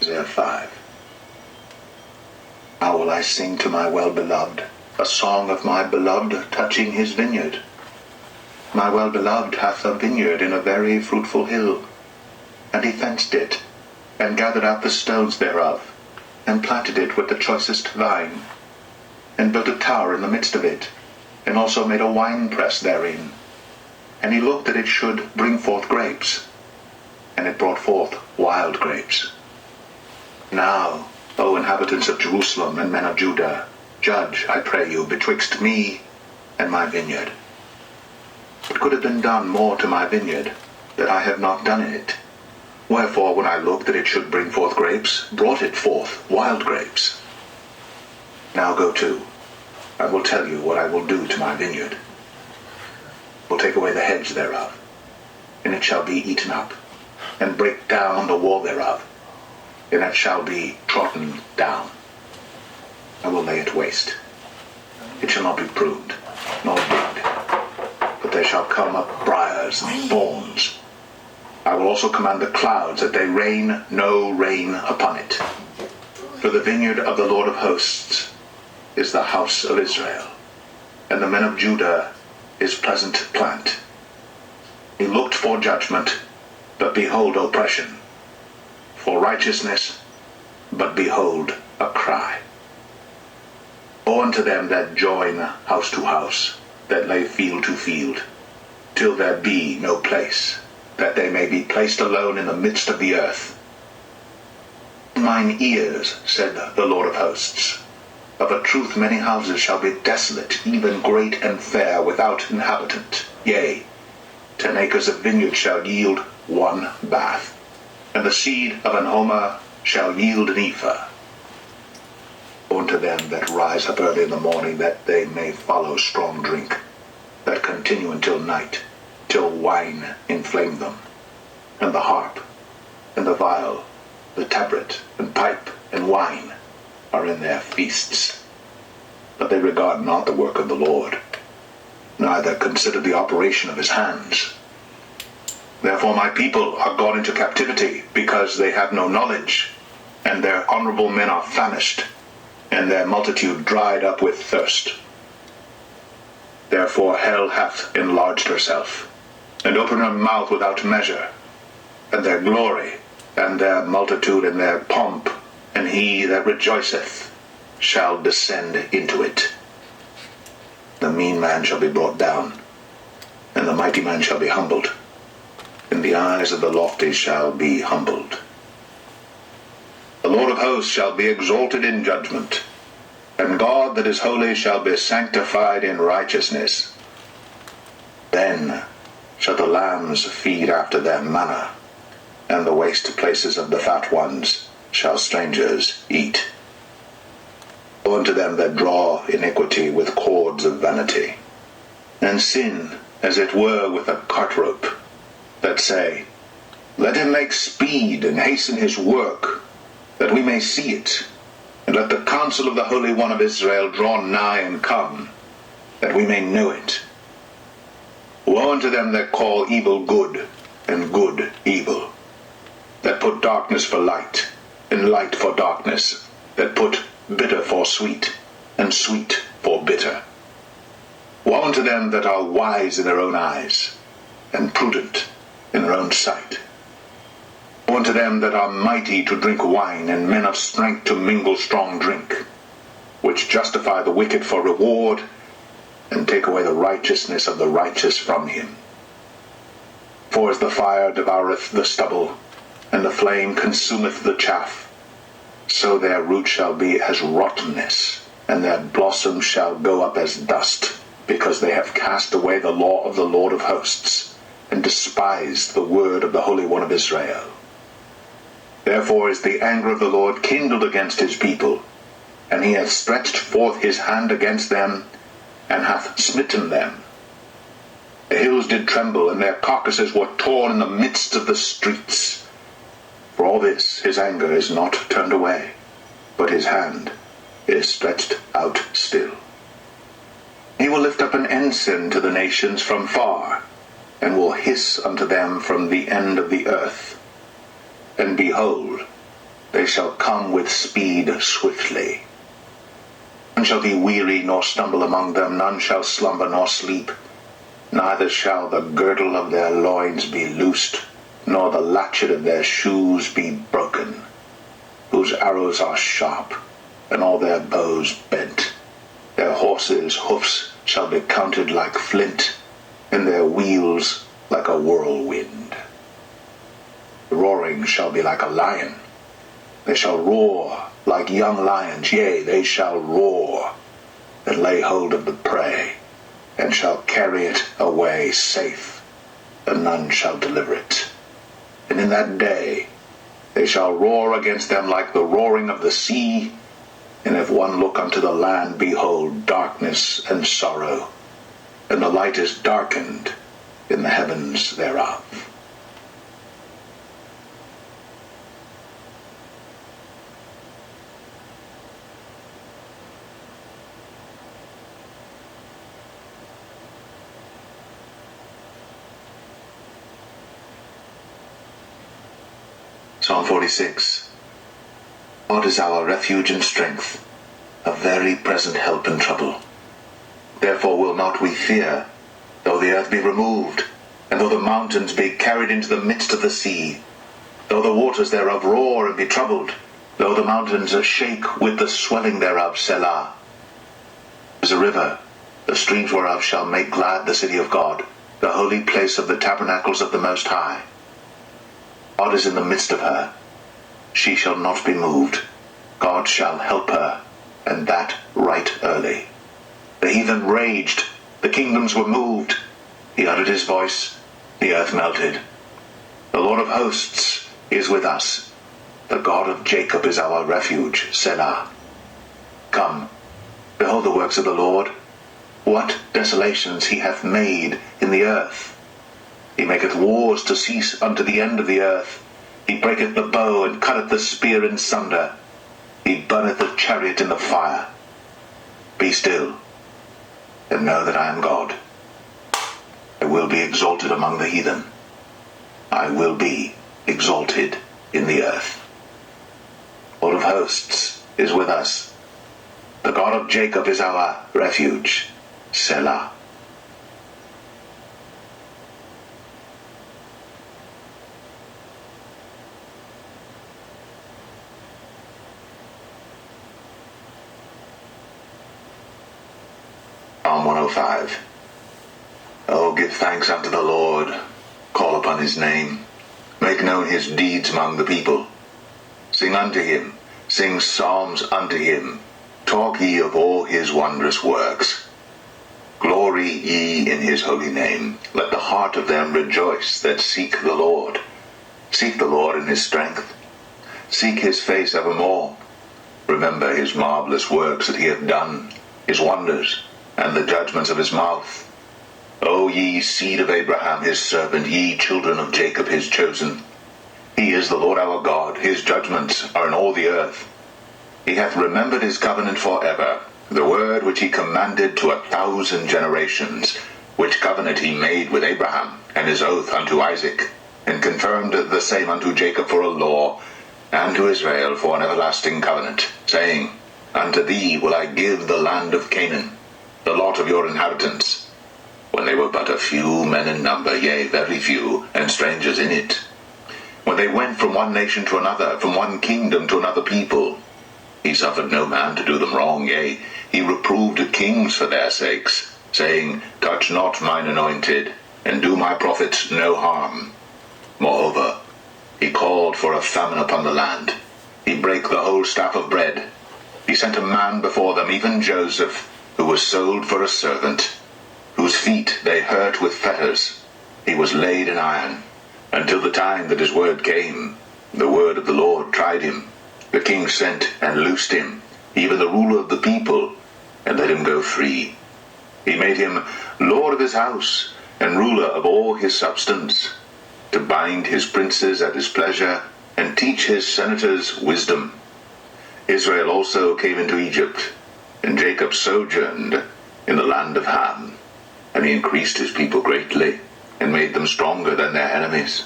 Isaiah 5. How will I sing to my well-beloved, a song of my beloved touching his vineyard? My well-beloved hath a vineyard in a very fruitful hill, and he fenced it, and gathered out the stones thereof, and planted it with the choicest vine, and built a tower in the midst of it, and also made a winepress therein. And he looked that it should bring forth grapes, and it brought forth wild grapes. Now, O inhabitants of Jerusalem and men of Judah, judge, I pray you, betwixt me and my vineyard. What could have been done more to my vineyard, that I have not done in it? Wherefore, when I looked that it should bring forth grapes, brought it forth wild grapes. Now go to, I will tell you what I will do to my vineyard. I will take away the hedge thereof, and it shall be eaten up, and break down the wall thereof, and it shall be trodden down. I will lay it waste. It shall not be pruned, nor digged, but there shall come up briars and thorns. I will also command the clouds that they rain no rain upon it. For the vineyard of the Lord of hosts is the house of Israel, and the men of Judah his pleasant plant. He looked for judgment, but behold oppression, for righteousness, but behold a cry. Woe unto them that join house to house, that lay field to field, till there be no place, that they may be placed alone in the midst of the earth. In mine ears, said the Lord of hosts, of a truth many houses shall be desolate, even great and fair, without inhabitant. Yea, 10 acres of vineyard shall yield 1 bath, and the seed of an homer shall yield an ephah. Woe unto them that rise up early in the morning, that they may follow strong drink, that continue until night, till wine inflame them, and the harp, and the viol, the tabret, and pipe, and wine are in their feasts. But they regard not the work of the Lord, neither consider the operation of his hands. Therefore my people are gone into captivity, because they have no knowledge, and their honorable men are famished, and their multitude dried up with thirst. Therefore hell hath enlarged herself, and opened her mouth without measure, and their glory, and their multitude, and their pomp, and he that rejoiceth shall descend into it. The mean man shall be brought down, and the mighty man shall be humbled, and the eyes of the lofty shall be humbled. The Lord of hosts shall be exalted in judgment, and God that is holy shall be sanctified in righteousness. Then shall the lambs feed after their manner, and the waste places of the fat ones shall strangers eat. Woe unto them that draw iniquity with cords of vanity, and sin as it were with a cart rope, that say, Let him make speed and hasten his work, that we may see it, and let the counsel of the Holy One of Israel draw nigh and come, that we may know it. Woe unto them that call evil good, and good evil, that put darkness for light, and light for darkness, that put bitter for sweet, and sweet for bitter. Woe unto them that are wise in their own eyes, and prudent in their own sight. Woe unto them that are mighty to drink wine, and men of strength to mingle strong drink, which justify the wicked for reward, and take away the righteousness of the righteous from him. For as the fire devoureth the stubble, and the flame consumeth the chaff, so their root shall be as rottenness, and their blossom shall go up as dust, because they have cast away the law of the Lord of hosts, and despised the word of the Holy One of Israel. Therefore is the anger of the Lord kindled against his people, and he hath stretched forth his hand against them, and hath smitten them. The hills did tremble, and their carcasses were torn in the midst of the streets. For all this his anger is not turned away, but his hand is stretched out still. He will lift up an ensign to the nations from far, and will hiss unto them from the end of the earth. And behold, They shall come with speed swiftly. None shall be weary nor stumble among them, none shall slumber nor sleep. Neither shall the girdle of their loins be loosed, nor the latchet of their shoes be broken. Whose arrows are sharp, and all their bows bent. Their horses' hoofs shall be counted like flint, and their wheels like a whirlwind. The roaring shall be like a lion. They shall roar like young lions, yea, they shall roar, and lay hold of the prey, and shall carry it away safe, and none shall deliver it. And in that day they shall roar against them like the roaring of the sea, and if one look unto the land, behold, darkness and sorrow, and the light is darkened in the heavens thereof. Psalm 46. God is our refuge and strength, a very present help in trouble. Therefore will not we fear, though the earth be removed, and though the mountains be carried into the midst of the sea, though the waters thereof roar and be troubled, though the mountains shake with the swelling thereof, Selah. As a river, the streams whereof shall make glad the city of God, the holy place of the tabernacles of the Most High. God is in the midst of her. She shall not be moved. God shall help her, and that right early. The heathen raged, the kingdoms were moved. He uttered his voice, the earth melted. The Lord of hosts is with us. The God of Jacob is our refuge, Selah. Come, behold the works of the Lord. What desolations he hath made in the earth. He maketh wars to cease unto the end of the earth. He breaketh the bow and cutteth the spear in sunder. He burneth the chariot in the fire. Be still, and know that I am God. I will be exalted among the heathen. I will be exalted in the earth. Lord of hosts is with us. The God of Jacob is our refuge, Selah. Psalm 105. Oh, give thanks unto the Lord, call upon his name, make known his deeds among the people. Sing unto him, sing psalms unto him, talk ye of all his wondrous works. Glory ye in his holy name, let the heart of them rejoice that seek the Lord. Seek the Lord in his strength, seek his face evermore. Remember his marvelous works that he hath done, his wonders, and the judgments of his mouth. O ye seed of Abraham his servant, ye children of Jacob his chosen. He is the Lord our God, his judgments are in all the earth. He hath remembered his covenant forever, the word which he commanded to 1,000 generations, which covenant he made with Abraham, and his oath unto Isaac, and confirmed the same unto Jacob for a law, and to Israel for an everlasting covenant, saying, Unto thee will I give the land of Canaan, the lot of your inhabitants, when they were but a few men in number, yea, very few, and strangers in it. When they went from one nation to another, from one kingdom to another people, he suffered no man to do them wrong, yea, he reproved kings for their sakes, saying, Touch not mine anointed, and do my prophets no harm. Moreover, he called for a famine upon the land. He brake the whole staff of bread. He sent a man before them, even Joseph, who was sold for a servant, whose feet they hurt with fetters. He was laid in iron, until the time that his word came. The word of the Lord tried him. The king sent and loosed him, even the ruler of the people, and let him go free. He made him lord of his house, and ruler of all his substance, to bind his princes at his pleasure, and teach his senators wisdom. Israel also came into Egypt, and Jacob sojourned in the land of Ham. And he increased his people greatly, and made them stronger than their enemies.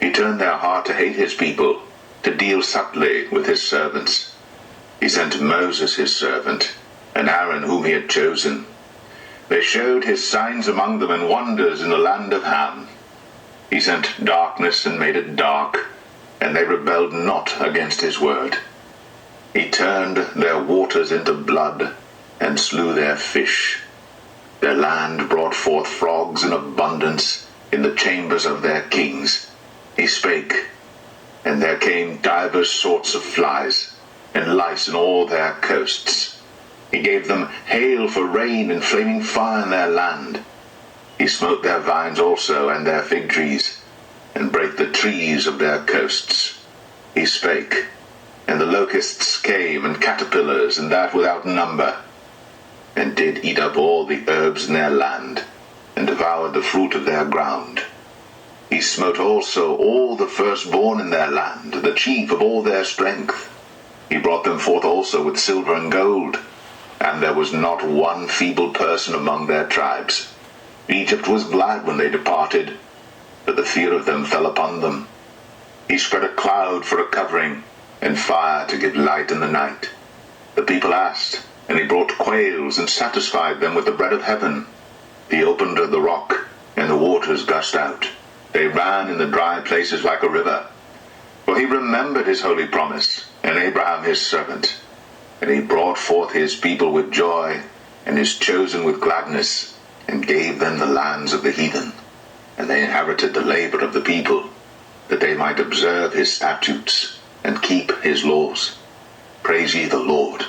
He turned their heart to hate his people, to deal subtly with his servants. He sent Moses his servant, and Aaron whom he had chosen. They showed his signs among them and wonders in the land of Ham. He sent darkness and made it dark, and they rebelled not against his word. He turned their waters into blood, and slew their fish. Their land brought forth frogs in abundance in the chambers of their kings. He spake, and there came divers sorts of flies, and lice in all their coasts. He gave them hail for rain and flaming fire in their land. He smote their vines also and their fig trees, and brake the trees of their coasts. He spake, and the locusts came, and caterpillars, and that without number, and did eat up all the herbs in their land, and devoured the fruit of their ground. He smote also all the firstborn in their land, the chief of all their strength. He brought them forth also with silver and gold, and there was not one feeble person among their tribes. Egypt was glad when they departed, but the fear of them fell upon them. He spread a cloud for a covering, and fire to give light in the night. The people asked, and he brought quails, and satisfied them with the bread of heaven. He opened the rock, and the waters gushed out. They ran in the dry places like a river. For he remembered his holy promise, and Abraham his servant. And he brought forth his people with joy, and his chosen with gladness, and gave them the lands of the heathen. And they inherited the labor of the people, that they might observe his statutes, and keep his laws. Praise ye the Lord.